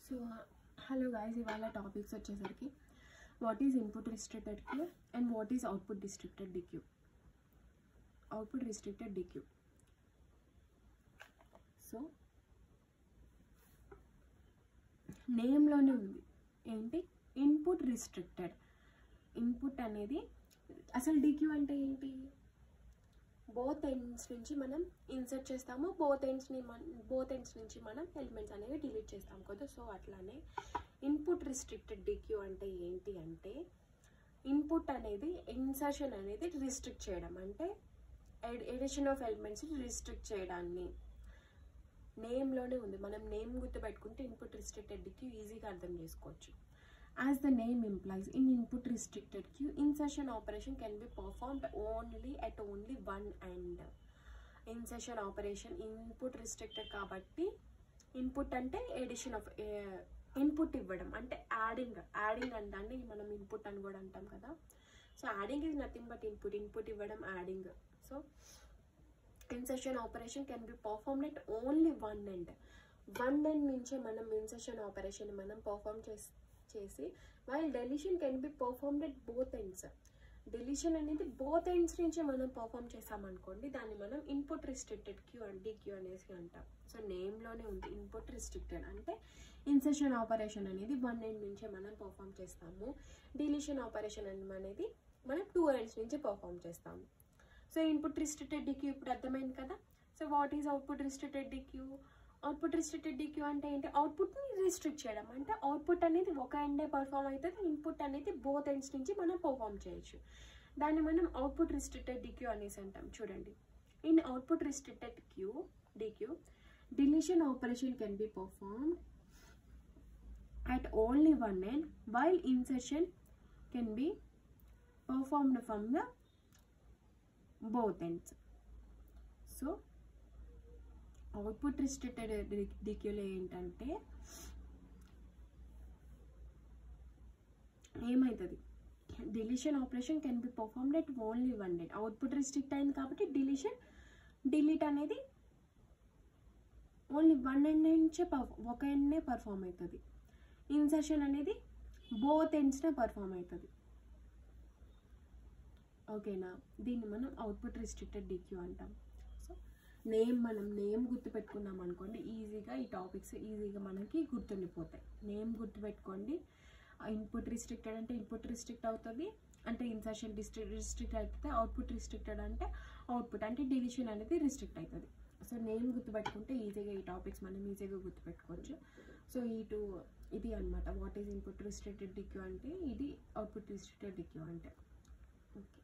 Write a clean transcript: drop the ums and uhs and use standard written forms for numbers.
So hello guys, ఇవాళ topics వచ్చేసరికి what is input restricted queue and what is output restricted dequeue. Output restricted dequeue. So నేమ్లోనే ఉంది ఏంటి, input restricted. Input అనేది అసలు DQ అంటే ఏంటి, బోత్ ఎండ్స్ నుంచి మనం ఇన్సర్ట్ చేస్తాము, బోత్ ఎండ్స్ నుంచి మనం ఎలిమెంట్స్ అనేవి డిలీట్ చేస్తాం కదా. సో అట్లానే ఇన్పుట్ రిస్ట్రిక్టెడ్ డిక్యూ అంటే ఏంటి అంటే, ఇన్పుట్ అనేది ఇన్సర్షన్ అనేది రిస్ట్రిక్ట్ చేయడం, అంటే ఎడిషన్ ఆఫ్ ఎలిమెంట్స్ రిస్ట్రిక్ట్ చేయడాన్ని నేమ్లోనే ఉంది. మనం నేమ్ గుర్తుపెట్టుకుంటే ఇన్పుట్ రిస్ట్రిక్టెడ్ డిక్యూ ఈజీగా అర్థం చేసుకోవచ్చు. As the name implies, in input restricted queue, insertion operation can be performed only at only one end. Insertion operation input restricted కాబట్టి ఇన్పుట్ అంటే edition of input ఇవ్వడం, అంటే యాడింగ్ అంటే మనం ఇన్పుట్ అని కూడా అంటాం కదా. So adding is nothing but input ఇవ్వడం adding. So insertion operation can be performed at only one end నుంచే మనం ఇన్సర్షన్ ఆపరేషన్ మనం పర్ఫార్మ్ చేసి while deletion can be performed at both ends. Deletion అనేది బోత్ ఎండ్స్ నుంచి మనం perform చేసామనుకోండి, దాన్ని మనం input restricted queue and dequeue అనేసి అంటాం. సో నేమ్లోనే ఉంది ఇన్పుట్ రిస్ట్రిక్టెడ్ అంటే ఇన్సర్షన్ ఆపరేషన్ అనేది వన్ ఎండ్ నుంచే మనం పర్ఫార్మ్ చేస్తాము, డిలీషన్ ఆపరేషన్ అనేది మనం టూ ఎండ్స్ నుంచి పర్ఫార్మ్ చేస్తాము. సో ఇన్పుట్ రిస్ట్రిక్టెడ్ డిక్యూ ఇప్పుడు అర్థమైంది కదా. So what is output restricted dequeue? Output restricted DQ అంటే ఏంటి, అవుట్పుట్ని రిస్ట్రిక్ట్ చేయడం, అంటే అవుట్పుట్ అనేది ఒక ఎండే పర్ఫామ్ అవుతుంది, ఇన్పుట్ అనేది బోత్ ఎండ్స్ నుంచి మనం పర్ఫామ్ చేయొచ్చు. దాన్ని మనం అవుట్పుట్ రిస్ట్రిక్టెడ్ డిక్యూ అనేసి అంటాం. చూడండి, in output restricted DQ deletion operation can be performed at only one end while insertion can be performed from the both ends. So output restricted డిక్యూలో ఏంటంటే ఏమవుతుంది, deletion operation can be performed at only one end. Output restrict అయింది కాబట్టి delete అనేది only one end నుంచే ఒక ఎండ్నే perform అవుతుంది. ఇన్సర్షన్ అనేది బోత్ ఎండ్స్నే పర్ఫామ్ అవుతుంది. ఓకేనా, దీన్ని మనం అవుట్పుట్ రిస్ట్రిక్టెడ్ డిక్యూ అంటాం. సో మనం నేమ్ గుర్తుపెట్టుకున్నాం అనుకోండి, ఈజీగా ఈ టాపిక్స్ ఈజీగా మనకి గుర్తుండిపోతాయి. నేమ్ గుర్తుపెట్టుకోండి, ఇన్పుట్ రిస్ట్రిక్టెడ్ అంటే ఇన్పుట్ రిస్ట్రిక్ట్ అవుతుంది, అంటే ఇన్సర్షన్ రిస్ట్రిక్ట్ అవుతుంది. అవుట్పుట్ రిస్ట్రిక్టెడ్ అంటే అవుట్పుట్ అంటే డిలీషన్ అనేది రిస్ట్రిక్ట్ అవుతుంది. సో నేమ్ గుర్తుపెట్టుకుంటే ఈజీగా ఈ టాపిక్స్ మనం ఈజీగా గుర్తుపెట్టుకోవచ్చు. సో ఇది అనమాట what is input restricted DQ అంటే, ఇది అవుట్పుట్ రిస్ట్రిక్టెడ్ డిక్యూ అంటే. ఓకే.